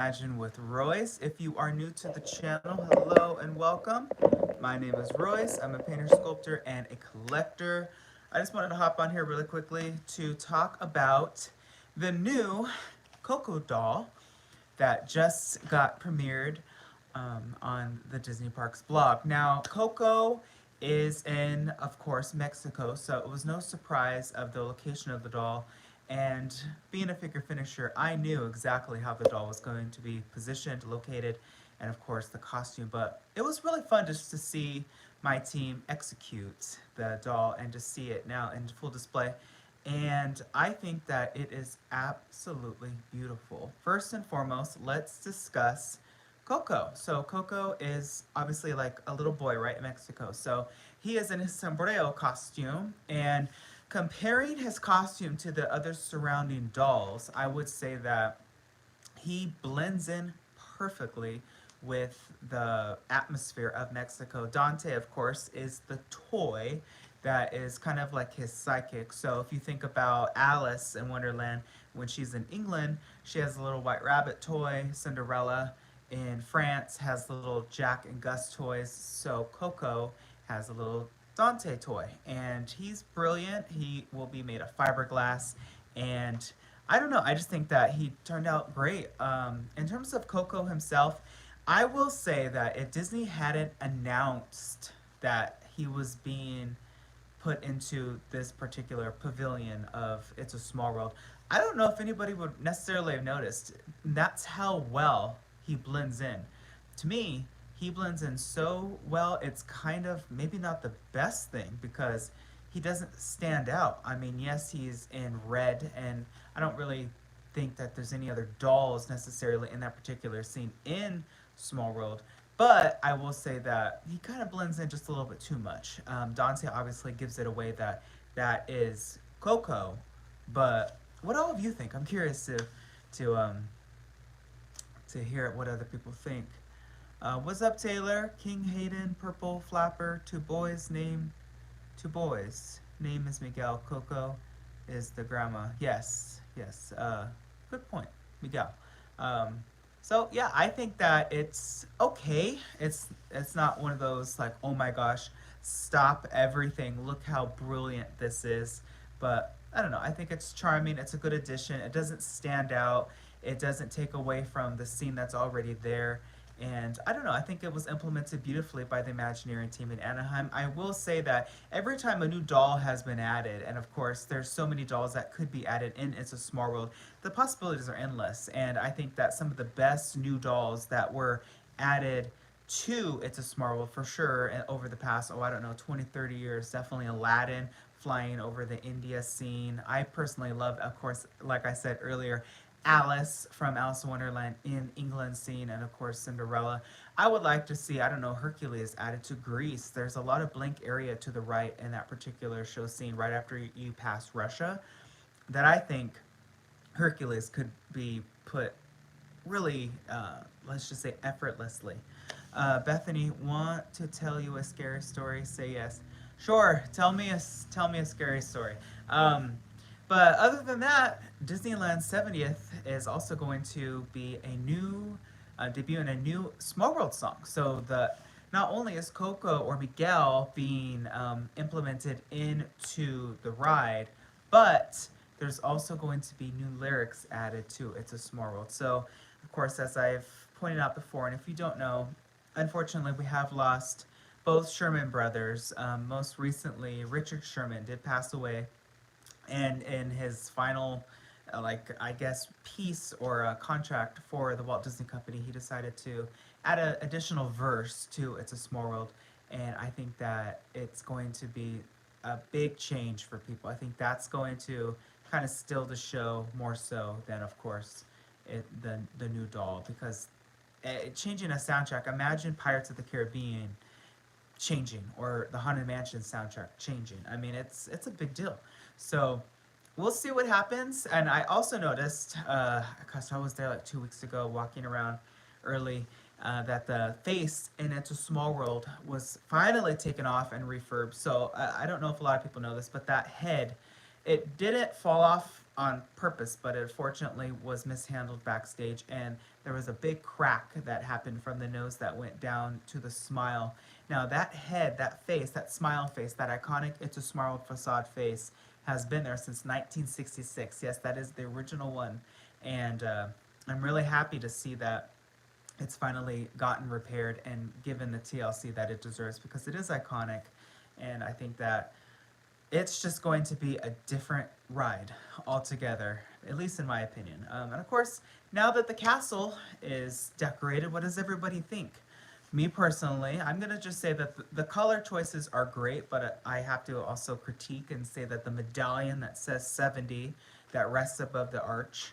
Imagine with Royce. If you are new to the channel, hello and welcome. My name is Royce. I'm a painter, sculptor, and a collector. I just wanted to hop on here really quickly to talk about the new COCO doll that just got premiered on the Disney Parks blog. Now, Coco is in, of course, Mexico, so it was no surprise of the location of the doll. And being a figure finisher, I knew exactly how the doll was going to be positioned, located, and of course the costume. But it was really fun just to see my team execute the doll and to see it now in full display. And I think that it is absolutely beautiful. First and foremost, let's discuss Coco. So Coco is obviously like a little boy, right, in Mexico. So he is in his sombrero costume, and comparing his costume to the other surrounding dolls, I would say that he blends in perfectly with the atmosphere of Mexico. Dante, of course, is the toy that is kind of like his psychic. So if you think about Alice in Wonderland, when she's in England, she has a little white rabbit toy. Cinderella in France has the little Jack and Gus toys. So Coco has a little Dante toy, and he's brilliant. He will be made of fiberglass, and I don't know. I just think that he turned out great. In terms of Coco himself, I will say that if Disney hadn't announced that he was being put into this particular pavilion of It's a Small World, I don't know if anybody would necessarily have noticed. That's how well he blends in. To me, he blends in so well, it's kind of maybe not the best thing because he doesn't stand out. I mean, yes, he's in red, and I don't really think that there's any other dolls necessarily in that particular scene in Small World. But I will say that he kind of blends in just a little bit too much. Dante obviously gives it away that that is Coco, but what all of you think? I'm curious to um to hear what other people think. What's up, Taylor? King Hayden, Purple Flapper, two boys. Name is Miguel. Coco is the grandma. Yes, yes. Good point, Miguel. So yeah, I think that it's okay. It's not one of those like, oh my gosh, stop everything. Look how brilliant this is. But I don't know. I think it's charming. It's a good addition. It doesn't stand out. It doesn't take away from the scene that's already there. And I don't know, I think it was implemented beautifully by the Imagineering team in Anaheim. I will say that every time a new doll has been added, and of course there's so many dolls that could be added in It's a Small World, the possibilities are endless. And I think that some of the best new dolls that were added to It's a Small World for sure and over the past, oh I don't know, 20, 30 years, definitely Aladdin flying over the India scene. I personally love, of course, like I said earlier, Alice from Alice in Wonderland in England scene, and of course Cinderella. I would like to see, I don't know, Hercules added to Greece. There's a lot of blank area to the right in that particular show scene right after you pass Russia that I think Hercules could be put really, let's just say, effortlessly. Bethany, want to tell you a scary story? Say yes. Sure, tell me a scary story. But other than that, Disneyland 70th is also going to be a new debut in a new Small World song. So the not only is Coco or Miguel being implemented into the ride, but there's also going to be new lyrics added to It's a Small World. So, of course, as I've pointed out before, and if you don't know, unfortunately, we have lost both Sherman brothers. Most recently, Richard Sherman did pass away, and in his final like I guess piece or a contract for the Walt Disney Company, he decided to add an additional verse to It's a Small World, and I think that it's going to be a big change for people. I think that's going to kind of still the show more so than, of course, the new doll, because changing a soundtrack. Imagine Pirates of the Caribbean changing, or the Haunted Mansion soundtrack changing. I mean, it's a big deal. So we'll see what happens. And I also noticed, because I was there like 2 weeks ago, walking around early, that the face in It's a Small World was finally taken off and refurbed. So I don't know if a lot of people know this, but that head, it didn't fall off on purpose, but it unfortunately was mishandled backstage, and there was a big crack that happened from the nose that went down to the smile. Now that head, that face, that smile face, that iconic "It's a Smile Facade" face, has been there since 1966. Yes, that is the original one, and I'm really happy to see that it's finally gotten repaired and given the TLC that it deserves, because it is iconic, and I think that it's just going to be a different ride altogether, at least in my opinion. And of course, now that the castle is decorated, what does everybody think? Me personally, I'm gonna just say that the color choices are great, but I have to also critique and say that the medallion that says 70 that rests above the arch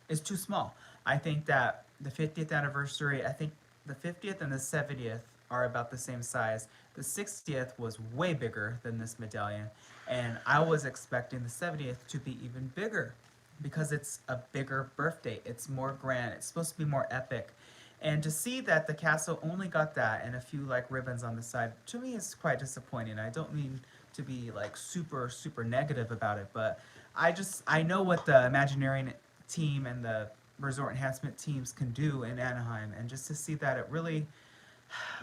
is too small. I think that the 50th anniversary, I think the 50th and the 70th are about the same size. The 60th was way bigger than this medallion, and I was expecting the 70th to be even bigger because it's a bigger birthday. It's more grand. It's supposed to be more epic. And to see that the castle only got that and a few like ribbons on the side, to me is quite disappointing. I don't mean to be like super negative about it, but I know what the Imagineering team and the resort enhancement teams can do in Anaheim, and just to see that it really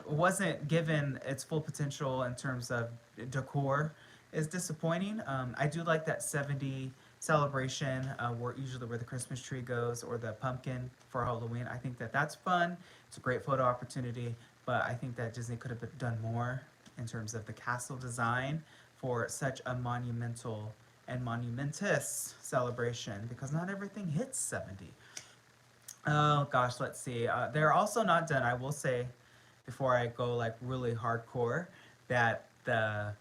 wasn't given its full potential in terms of decor is disappointing. I do like that 70 celebration where the Christmas tree goes, or the pumpkin for Halloween. I think that that's fun. It's a great photo opportunity, but I think that Disney could have done more in terms of the castle design for such a monumental and monumentous celebration, because not everything hits 70. Oh gosh, let's see. They're also not done. I will say, before I go like really hardcore, that the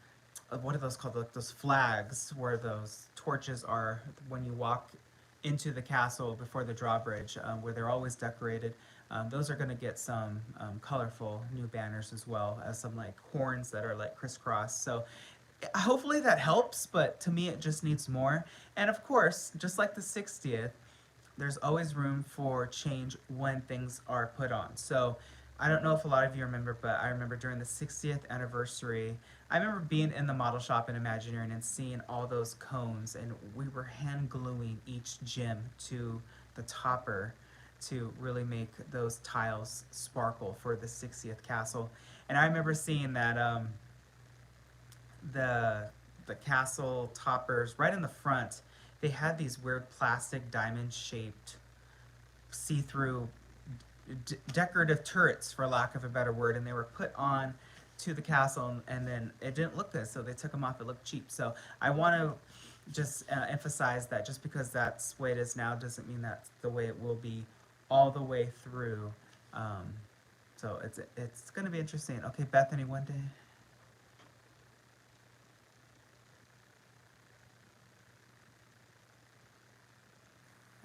what are those called? Like those flags where those torches are when you walk into the castle before the drawbridge, where they're always decorated. Those are going to get some colorful new banners, as well as some like horns that are like crisscross. So hopefully that helps, but to me it just needs more. And of course, just like the 60th, there's always room for change when things are put on. So I don't know if a lot of you remember, but I remember during the 60th anniversary, I remember being in the model shop in Imagineering and seeing all those cones, and we were hand gluing each gem to the topper to really make those tiles sparkle for the 60th castle. And I remember seeing that the castle toppers right in the front, they had these weird plastic diamond shaped see-through decorative turrets, for lack of a better word, and they were put on to the castle, and then it didn't look good, so they took them off. It looked cheap. So I want to just emphasize that just because that's the way it is now doesn't mean that's the way it will be all the way through. So it's going to be interesting. Okay, Bethany, one day.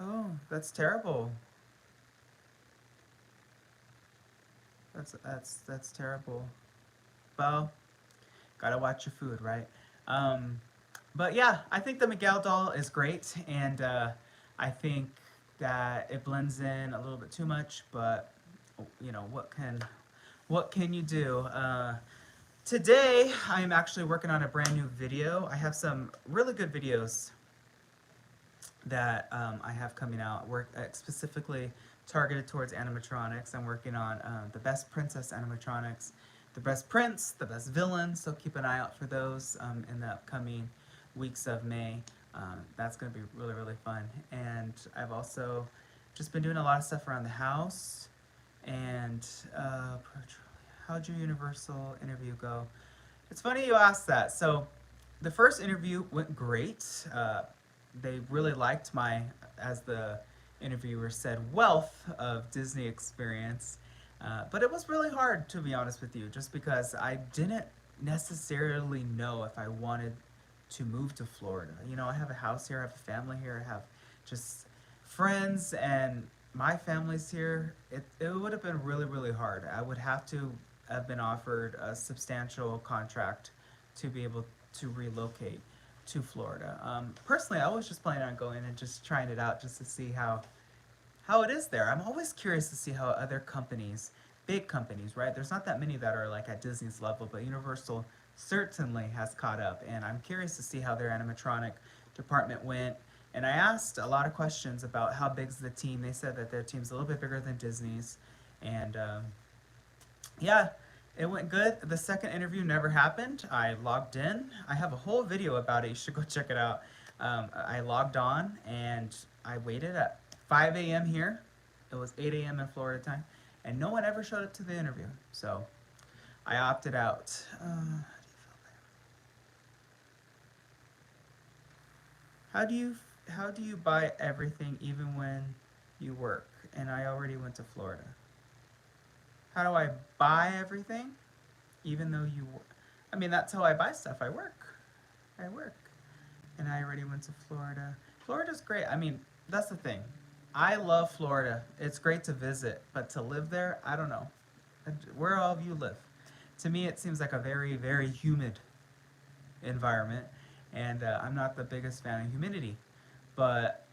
Oh, that's terrible. That's terrible. Well, gotta watch your food, right? Um, but yeah, I think the Miguel doll is great, and I think that it blends in a little bit too much. But you know what can you do? Today, I am actually working on a brand new video. I have some really good videos that I have coming out, work specifically targeted towards animatronics. I'm working on the best princess animatronics, the best prince, the best villain, so keep an eye out for those in the upcoming weeks of May. That's going to be really fun. And I've also just been doing a lot of stuff around the house. And how'd your Universal interview go? It's funny you asked that. So the first interview went great. They really liked my, as the interviewer said, wealth of Disney experience. But it was really hard, to be honest with you, just because I didn't necessarily know if I wanted to move to Florida. You know, I have a house here, I have a family here, I have just friends, and my family's here. It would have been really hard. I would have to have been offered a substantial contract to be able to relocate to Florida. Personally, I was just planning on going and just trying it out just to see how it is there. I'm always curious to see how other companies, big companies, right? There's not that many that are like at Disney's level, but Universal certainly has caught up, and I'm curious to see how their animatronic department went. And I asked a lot of questions about how big's the team. They said that their team's a little bit bigger than Disney's, and yeah, it went good. The second interview never happened. I logged in. I have a whole video about it. You should go check it out. I logged on and I waited at 5 a.m. here. It was 8 a.m. in Florida time, and no one ever showed up to the interview. So I opted out. How do you how do you buy everything even when you work? And I already went to Florida. How do I buy everything even though you work? I mean, that's how I buy stuff. I work. I work. And I already went to Florida. Florida's great. I mean, that's the thing. I love Florida. It's great to visit, but to live there, I don't know. Where all of you live? To me, it seems like a very, very humid environment, and I'm not the biggest fan of humidity. But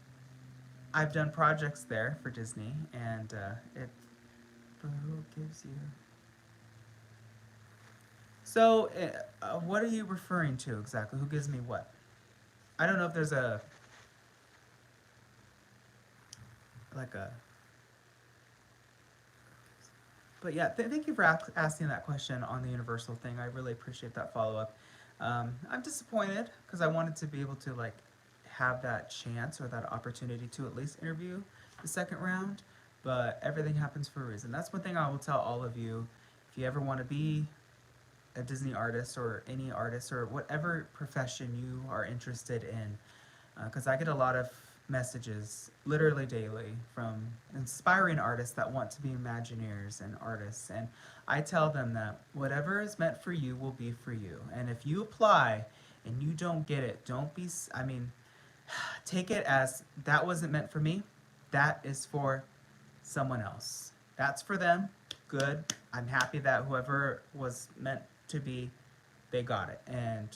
I've done projects there for Disney, and it. But who gives you? So, what are you referring to exactly? Who gives me what? I don't know if there's a like a. But yeah, thank you for asking that question on the Universal thing. I really appreciate that follow up. I'm disappointed because I wanted to be able to like have that chance or that opportunity to at least interview the second round, but everything happens for a reason. That's one thing I will tell all of you. If you ever want to be a Disney artist or any artist or whatever profession you are interested in, because I get a lot of messages literally daily from inspiring artists that want to be Imagineers and artists, and I tell them that whatever is meant for you will be for you. And if you apply and you don't get it, don't be, I mean, take it as that wasn't meant for me, that is for someone else. That's for them. Good. I'm happy that whoever was meant to be, they got it. And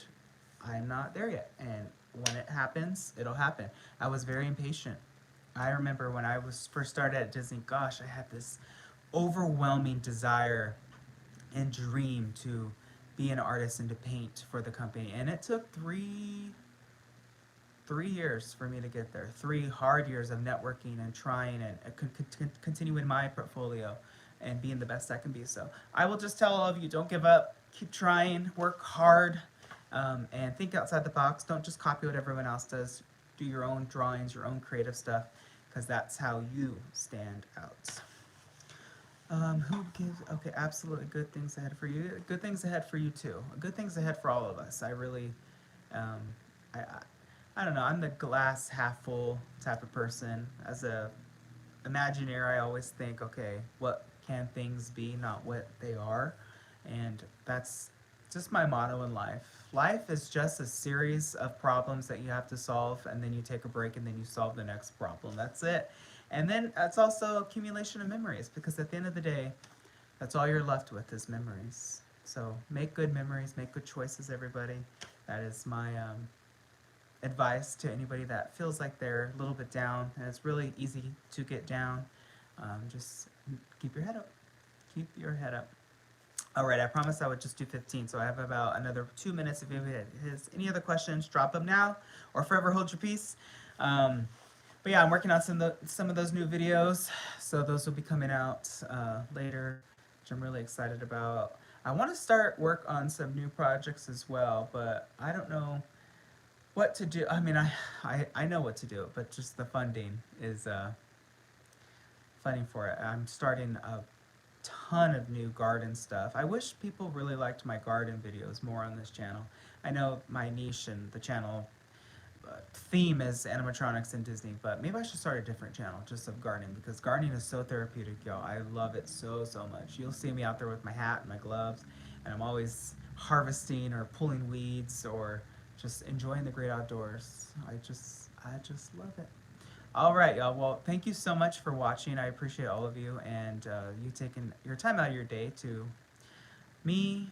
I'm not there yet. And when it happens, it'll happen. I was very impatient. I remember when I was first started at Disney, gosh, I had this overwhelming desire and dream to be an artist and to paint for the company. And it took three years for me to get there. 3 hard years of networking and trying and continuing my portfolio and being the best I can be. So I will just tell all of you, don't give up. Keep trying. Work hard. And think outside the box. Don't just copy what everyone else does. Do your own drawings, your own creative stuff, because that's how you stand out. Who gives? Okay, absolutely good things ahead for you. Good things ahead for you too. Good things ahead for all of us. I really, um, I don't know. I'm the glass half full type of person. As a Imagineer, I always think, okay, what can things be, not what they are, and that's just my motto in life. Life is just a series of problems that you have to solve, and then you take a break, and then you solve the next problem. That's it. And then it's also accumulation of memories, because at the end of the day, that's all you're left with is memories. So make good memories, make good choices, everybody. That is my advice to anybody that feels like they're a little bit down, and it's really easy to get down. Just keep your head up. Keep your head up. All right, I promised I would just do 15, so I have about another 2 minutes. If you have any other questions, drop them now, or forever hold your peace. But yeah, I'm working on some of those new videos, so those will be coming out later, which I'm really excited about. I want to start work on some new projects as well, but I don't know what to do. I mean, I know what to do, but just the funding is funding for it. I'm starting a ton of new garden stuff. I wish people really liked my garden videos more on this channel. I know my niche and the channel theme is animatronics and Disney, but maybe I should start a different channel just of gardening, because gardening is so therapeutic, y'all. I love it so much. You'll see me out there with my hat and my gloves, and I'm always harvesting or pulling weeds or just enjoying the great outdoors. I just love it. All right, y'all. Well, thank you so much for watching. I appreciate all of you, and you taking your time out of your day to me,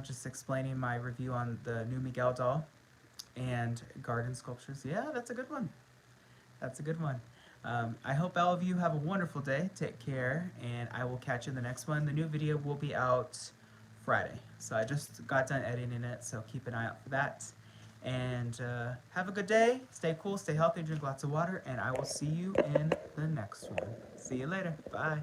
just explaining my review on the new Miguel doll and garden sculptures. Yeah, that's a good one. That's a good one. I hope all of you have a wonderful day. Take care, and I will catch you in the next one. The new video will be out Friday. So I just got done editing it, so keep an eye out for that. And have a good day. Stay cool, stay healthy, drink lots of water, and I will see you in the next one. See you later. Bye.